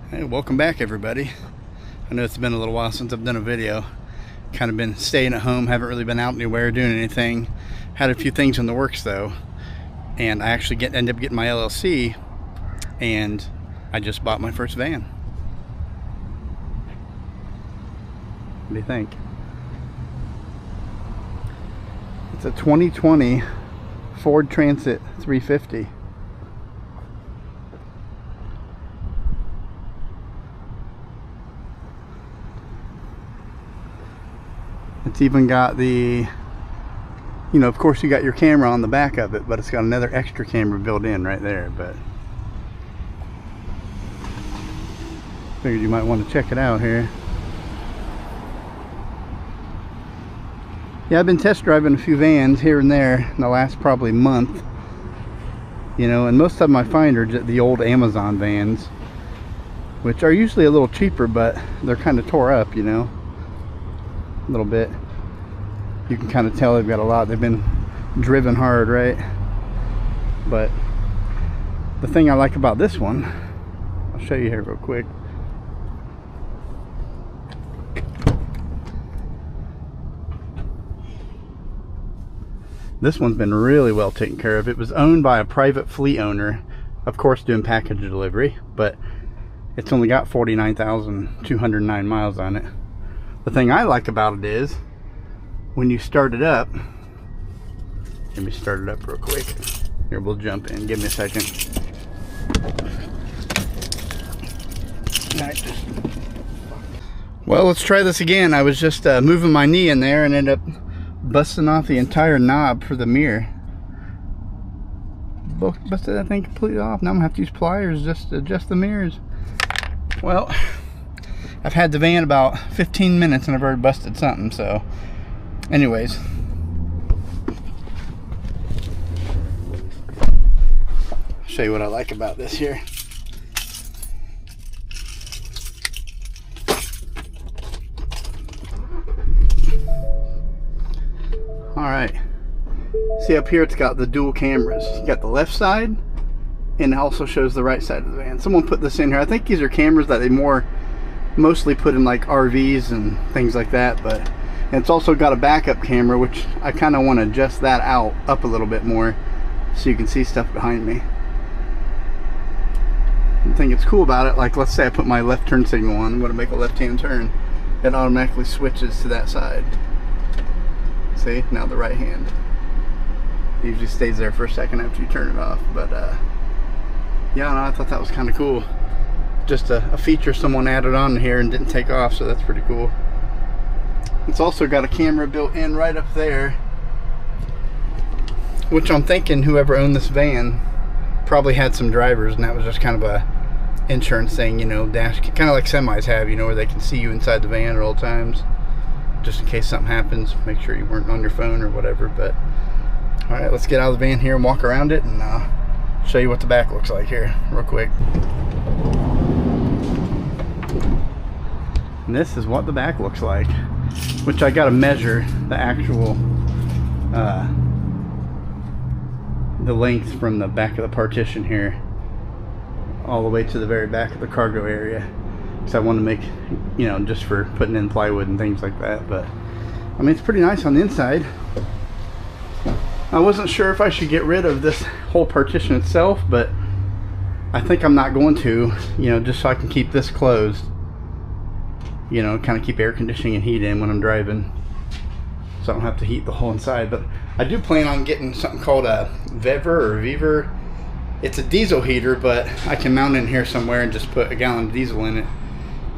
Hey, welcome back everybody. I know it's been a little while since I've done a video. Kind of been staying at home, haven't really been out anywhere doing anything. Had a few things in the works though, and I actually ended up getting my LLC, and I just bought my first van. What do you think? It's a 2020 Ford Transit 350. It's even got the, of course you got your camera on the back of it, but it's got another extra camera built in right there. But figured you might want to check it out here. Yeah, I've been test driving a few vans here and there in the last probably month. And most of them I find are just the old Amazon vans, which are usually a little cheaper, but they're kind of tore up, a little bit. You can kind of tell they've got a lot, they've been driven hard, right? But the thing I like about this one, I'll show you here real quick. This one's been really well taken care of. It was owned by a private fleet owner, of course doing package delivery, but it's only got 49,209 miles on it. The thing I like about it is when you start it up, let me start it up real quick. Here, we'll jump in. Give me a second. Well, let's try this again. I was just moving my knee in there and ended up busting off the entire knob for the mirror. Busted that thing completely off. Now I'm gonna have to use pliers just to adjust the mirrors. Well, I've had the van about 15 minutes and I've already busted something, so anyways. I'll show you what I like about this here. Alright. See up here it's got the dual cameras. You got the left side and it also shows the right side of the van. Someone put this in here. I think these are cameras that they mostly put in like RVs and things like that, but it's also got a backup camera, which I kind of want to adjust that out up a little bit more so you can see stuff behind me. The thing that's cool about it, like let's say I put my left turn signal on, I'm going to make a left-hand turn, it automatically switches to that side. See, now the right hand. It usually stays there for a second after you turn it off, but yeah, no, I thought that was kind of cool. Just a feature someone added on here and didn't take off, so that's pretty cool. It's also got a camera built in right up there, which I'm thinking whoever owned this van probably had some drivers and that was just kind of a insurance thing, dash, kind of like semis have, where they can see you inside the van at all times, just in case something happens. Make sure you weren't on your phone or whatever. But all right, let's get out of the van here and walk around it and show you what the back looks like here real quick. And this is what the back looks like, which I got to measure the actual the length from the back of the partition here all the way to the very back of the cargo area, because I want to make, just for putting in plywood and things like that. But I mean, it's pretty nice on the inside. I wasn't sure if I should get rid of this whole partition itself, but I think I'm not going to, just so I can keep this closed, kind of keep air conditioning and heat in when I'm driving, so I don't have to heat the whole inside. But I do plan on getting something called a Viver. It's a diesel heater, but I can mount it in here somewhere and just put a gallon of diesel in it.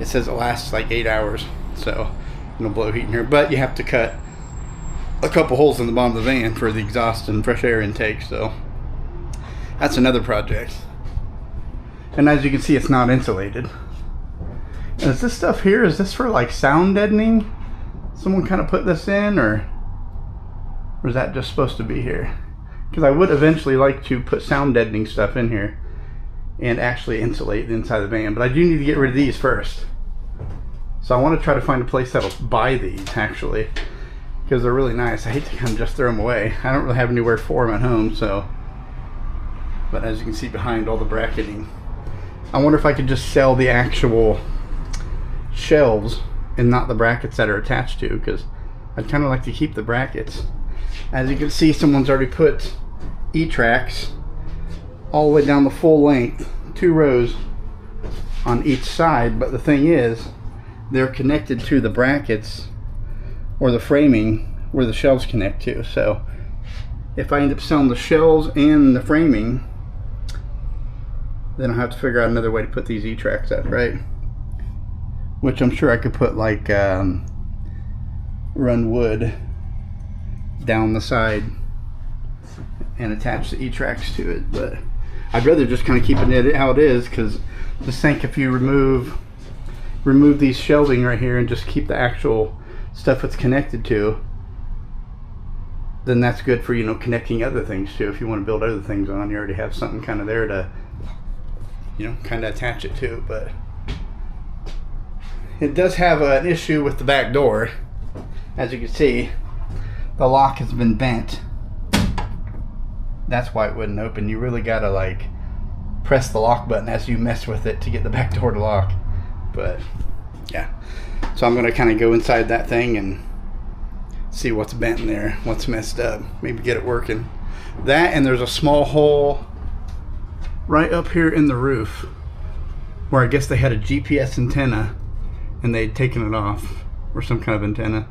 It says it lasts like 8 hours, so no blow heat in here. But you have to cut a couple holes in the bottom of the van for the exhaust and fresh air intake, so that's another project. And as you can see, it's not insulated. And is this stuff here, is this for like sound deadening? Someone kind of put this in, or is that just supposed to be here? Because I would eventually like to put sound deadening stuff in here and actually insulate the inside of the van, but I do need to get rid of these first. So I want to try to find a place that'll buy these actually, because they're really nice. I hate to kind of just throw them away. I don't really have anywhere for them at home, so. But as you can see behind, all the bracketing I wonder if I could just sell the actual shelves and not the brackets that are attached to, because I'd kind of like to keep the brackets. As you can see, someone's already put E-tracks all the way down the full length, 2 rows on each side, but the thing is, they're connected to the brackets or the framing where the shelves connect to. So if I end up selling the shelves and the framing, then I'll have to figure out another way to put these E-tracks up, right? Which I'm sure I could put like run wood down the side and attach the E-tracks to it, but I'd rather just kind of keep it how it is, because just think if you remove these shelving right here and just keep the actual stuff it's connected to, then that's good for, you know, connecting other things too. If you want to build other things on, you already have something kind of there to, you know, kind of attach it to. But it does have an issue with the back door. As you can see, the lock has been bent. That's why it wouldn't open. You really gotta like press the lock button as you mess with it to get the back door to lock. But yeah, so I'm gonna kind of go inside that thing and see what's bent in there, what's messed up, maybe get it working. That, and there's a small hole right up here in the roof where I guess they had a GPS antenna and they'd taken it off, or some kind of antenna.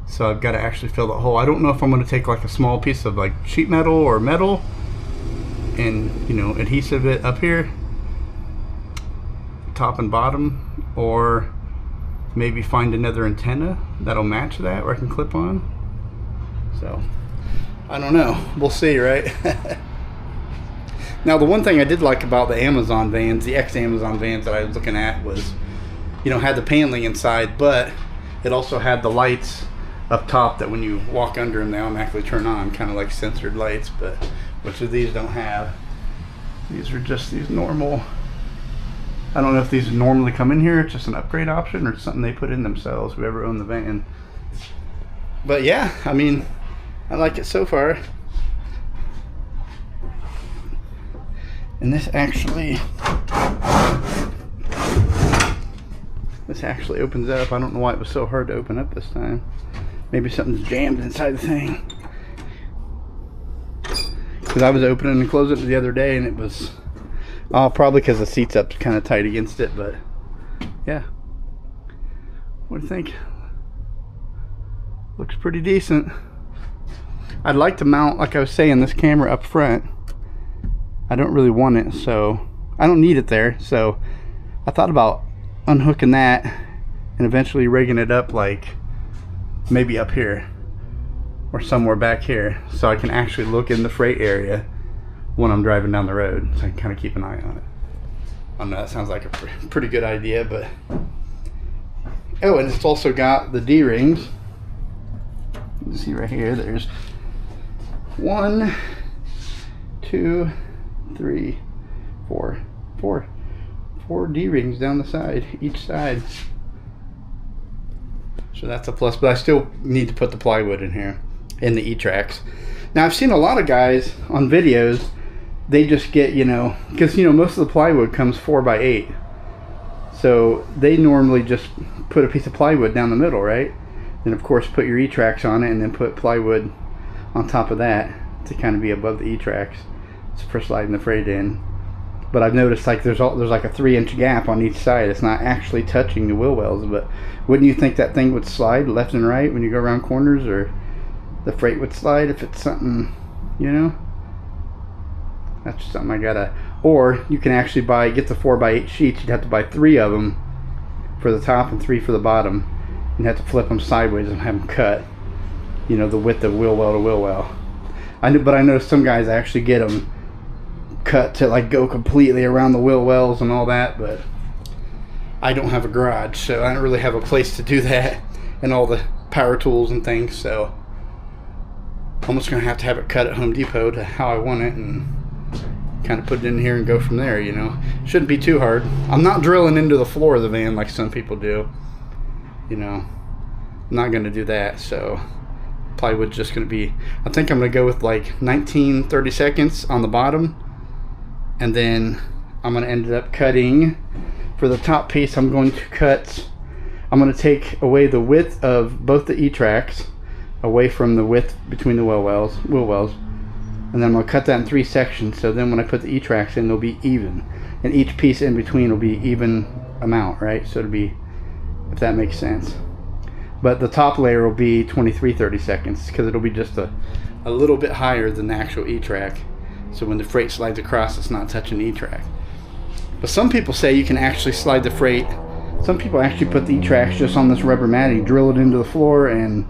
So I've got to actually fill that hole. I don't know if I'm going to take like a small piece of like sheet metal or metal and, you know, adhesive it up here, top and bottom, or maybe find another antenna that'll match that where I can clip on. So I don't know, we'll see, right? Now the one thing I did like about the Amazon vans, the ex-Amazon vans that I was looking at, was, you know, had the paneling inside, but it also had the lights up top that when you walk under them, they automatically turn on, kind of like sensored lights, but which of these don't have. These are just these normal. I don't know if these normally come in here. It's just an upgrade option or something they put in themselves, whoever owned the van. But yeah, I mean, I like it so far. And this actually opens up. I don't know why it was so hard to open up this time. Maybe something's jammed inside the thing. Because I was opening and closing it the other day and it was, probably because the seat's up kind of tight against it, but yeah. What do you think? Looks pretty decent. I'd like to mount, like I was saying, this camera up front. I don't really want it, so I don't need it there, so I thought about unhooking that and eventually rigging it up like maybe up here or somewhere back here, so I can actually look in the freight area when I'm driving down the road, so I can kind of keep an eye on it. I don't know, that sounds like a pretty good idea, but oh, and it's also got the D-rings. You can see right here, there's 1, 2, 3, 4 D-rings down the side, each side. So that's a plus, but I still need to put the plywood in here, in the E-tracks. Now I've seen a lot of guys on videos, they just get, you know, because, you know, most of the plywood comes 4x8. So they normally just put a piece of plywood down the middle, right? And of course put your E-tracks on it and then put plywood on top of that to kind of be above the E-tracks for sliding the freight in. But I've noticed like there's like a 3-inch gap on each side. It's not actually touching the wheel wells, but wouldn't you think that thing would slide left and right when you go around corners, or the freight would slide if it's something, you know? That's just something I gotta, or you can actually get the 4x8 sheets. You'd have to buy 3 of them for the top and 3 for the bottom, and have to flip them sideways and have them cut, you know, the width of wheel well to wheel well. But I know some guys actually get them cut to like go completely around the wheel wells and all that, but I don't have a garage, so I don't really have a place to do that, and all the power tools and things, so I'm almost gonna have to have it cut at Home Depot to how I want it and kind of put it in here and go from there, you know. Shouldn't be too hard. I'm not drilling into the floor of the van like some people do, you know. I'm not gonna do that, so plywood's just gonna be, I think I'm gonna go with like 19 30 seconds on the bottom, and then I'm going to end up cutting, for the top piece, I'm going to take away the width of both the E-tracks, away from the width between the wheel wells, and then I'm going to cut that in 3 sections, so then when I put the E-tracks in, they'll be even, and each piece in between will be even amount, right? So it'll be, if that makes sense. But the top layer will be 23 32nds, because it'll be just a little bit higher than the actual E-track, so when the freight slides across, it's not touching the E-track. But some people say you can actually slide the freight. Some people actually put the E-tracks just on this rubber matting, drill it into the floor, and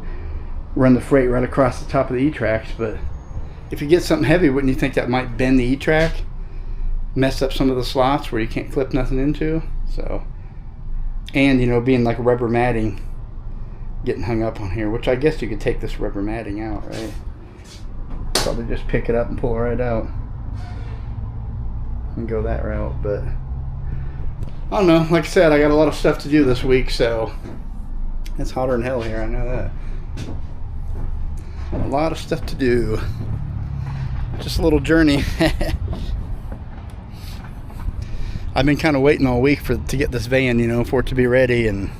run the freight right across the top of the E-tracks. But if you get something heavy, wouldn't you think that might bend the E-track, mess up some of the slots where you can't clip nothing into? So, and you know, being like rubber matting getting hung up on here, which I guess you could take this rubber matting out, right? Probably just pick it up and pull it right out and go that route. But I don't know, like I said, I got a lot of stuff to do this week, so it's hotter than hell here, I know that. A lot of stuff to do. Just a little journey. I've been kind of waiting all week to get this van, you know, for it to be ready, and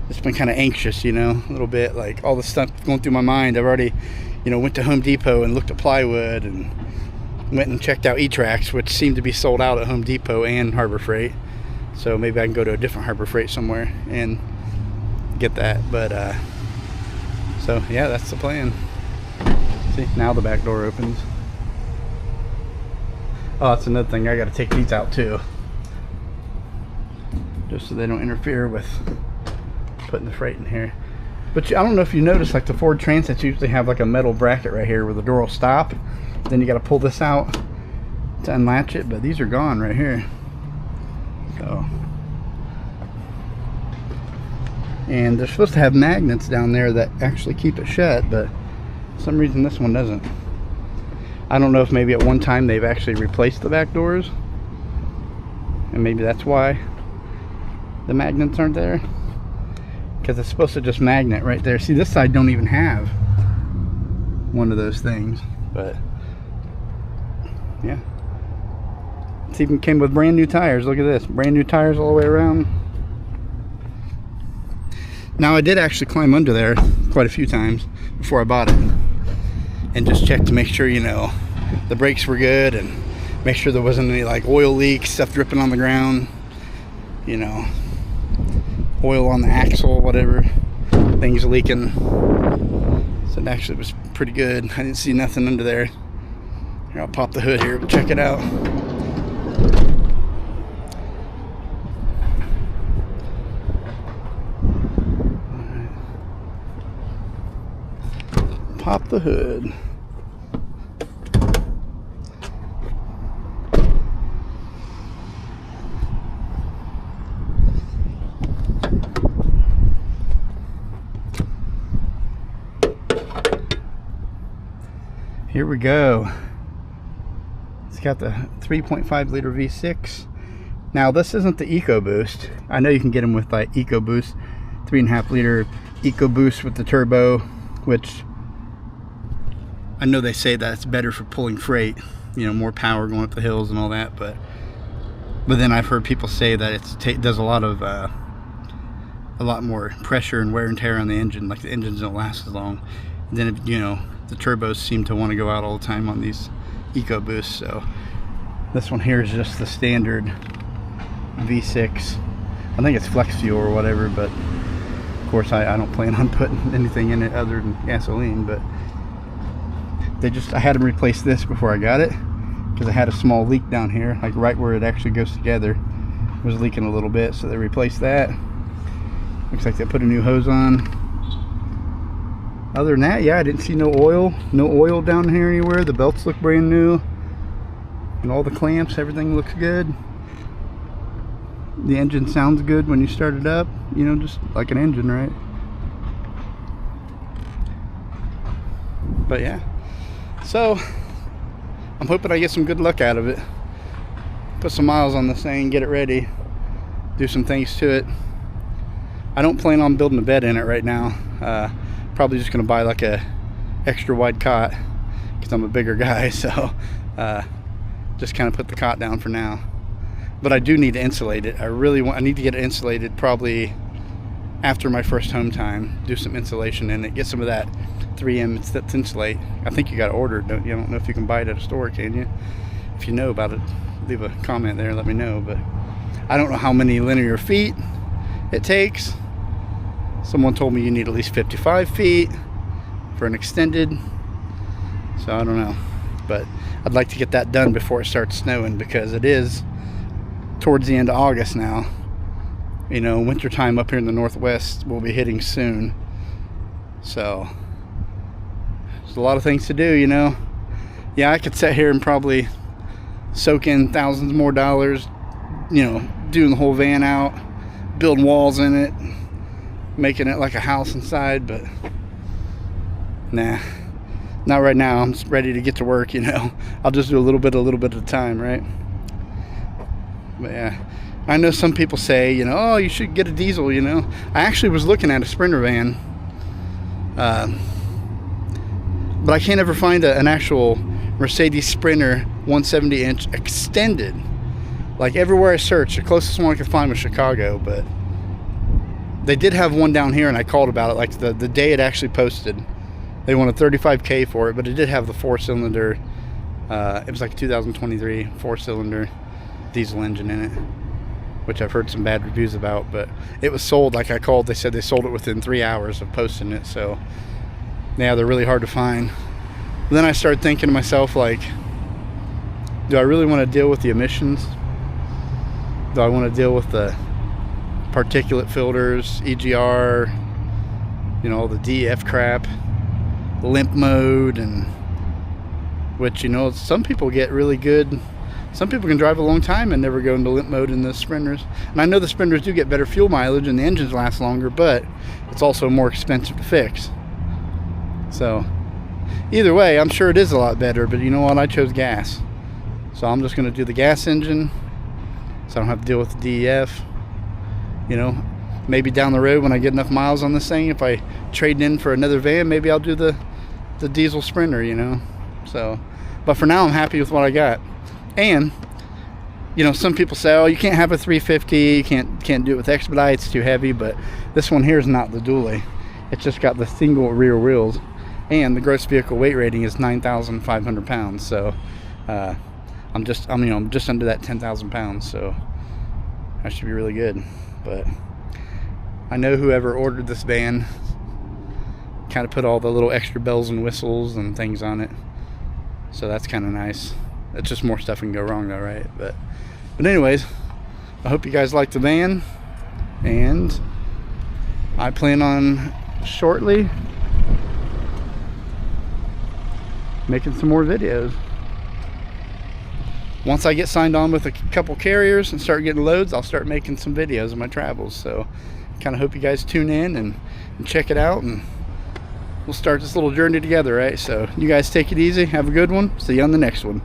it's been kind of anxious, you know, a little bit, like all the stuff going through my mind. I've already, you know, went to Home Depot and looked at plywood, and went and checked out E-tracks, which seem to be sold out at Home Depot and Harbor Freight. So maybe I can go to a different Harbor Freight somewhere and get that. But so yeah, that's the plan. See, now the back door opens. Oh, that's another thing, I got to take these out too, just so they don't interfere with putting the freight in here. But I don't know if you noticed, like the Ford Transits usually have like a metal bracket right here where the door will stop. Then you got to pull this out to unlatch it, but these are gone right here. So, and they're supposed to have magnets down there that actually keep it shut, but for some reason this one doesn't. I don't know if maybe at one time they've actually replaced the back doors, and maybe that's why the magnets aren't there, because it's supposed to just magnet right there. See, this side don't even have one of those things, but yeah, it even came with brand new tires. Look at this, brand new tires all the way around. Now I did actually climb under there quite a few times before I bought it and just check to make sure, you know, the brakes were good, and make sure there wasn't any like oil leaks, stuff dripping on the ground, you know, oil on the axle, whatever, things leaking. So it actually was pretty good. I didn't see nothing under there. Here, I'll pop the hood here, check it out. Pop the hood. Here we go. It's got the 3.5 liter V6. Now this isn't the EcoBoost. I know you can get them with like EcoBoost, 3.5 liter EcoBoost with the turbo, which I know they say that it's better for pulling freight, you know, more power going up the hills and all that, but then I've heard people say that it does a lot more pressure and wear and tear on the engine, like the engines don't last as long. And then, you know, the turbos seem to want to go out all the time on these EcoBoosts. So this one here is just the standard V6. I think it's flex fuel or whatever, but of course I don't plan on putting anything in it other than gasoline. But I had them replace this before I got it, because I had a small leak down here, like right where it actually goes together. It was leaking a little bit, so they replaced that. Looks like they put a new hose on. Other than that, yeah, I didn't see no oil down here anywhere. The belts look brand new, and all the clamps, everything looks good. The engine sounds good when you start it up, you know, just like an engine, right? But yeah, so I'm hoping I get some good luck out of it. Put some miles on this thing, get it ready, do some things to it. I don't plan on building a bed in it right now. Probably just gonna buy like a extra wide cot, because I'm a bigger guy, so just kind of put the cot down for now. but I do need to insulate it. I need to get it insulated probably after my first home time. Do some insulation in it, get some of that 3M to insulate. I think you got to order it, don't you? I don't know if you can buy it at a store, can you? If you know about it, leave a comment there and let me know. But I don't know how many linear feet it takes. Someone told me you need at least 55 feet for an extended, so I don't know. But I'd like to get that done before it starts snowing, because it is towards the end of August now. You know, winter time up here in the Northwest will be hitting soon. So there's a lot of things to do, you know. Yeah, I could sit here and probably soak in thousands more dollars, you know, doing the whole van out, building walls in it, making it like a house inside, but nah, not right now. I'm just ready to get to work, you know. I'll just do a little bit at a time, right? But yeah, I know some people say, you know, oh, you should get a diesel, you know. I actually was looking at a Sprinter van, but I can't ever find an actual Mercedes Sprinter 170-inch extended. Like everywhere I searched, the closest one I could find was Chicago, but they did have one down here, and I called about it like the day it actually posted. They wanted $35K for it, but it did have the 4-cylinder, it was like a 2023 4-cylinder diesel engine in it, which I've heard some bad reviews about. But it was sold, like I called, they said they sold it within 3 hours of posting it. So yeah, they're really hard to find. But then I started thinking to myself, like, do I really want to deal with the emissions? Do I want to deal with the particulate filters, EGR, you know, all the DEF crap, limp mode, and which, you know, some people get really good. Some people can drive a long time and never go into limp mode in the Sprinters. And I know the Sprinters do get better fuel mileage and the engines last longer, but it's also more expensive to fix. So either way, I'm sure it is a lot better, but you know what? I chose gas. So I'm just going to do the gas engine, so I don't have to deal with the DEF. You know, maybe down the road when I get enough miles on this thing, if I trade in for another van, maybe I'll do the diesel Sprinter, you know. So, but for now, I'm happy with what I got. And, you know, some people say, oh, you can't have a 350, you can't do it with Expedite, it's too heavy. But this one here is not the dually. It's just got the single rear wheels, and the gross vehicle weight rating is 9,500 pounds. So I'm just under that 10,000 pounds, so that should be really good. But I know whoever ordered this van kind of put all the little extra bells and whistles and things on it, so that's kind of nice. It's just more stuff can go wrong though, right? But anyways, I hope you guys like the van, and I plan on shortly making some more videos. Once I get signed on with a couple carriers and start getting loads, I'll start making some videos of my travels. So kind of hope you guys tune in and check it out, and we'll start this little journey together, right? So you guys take it easy, have a good one, see you on the next one.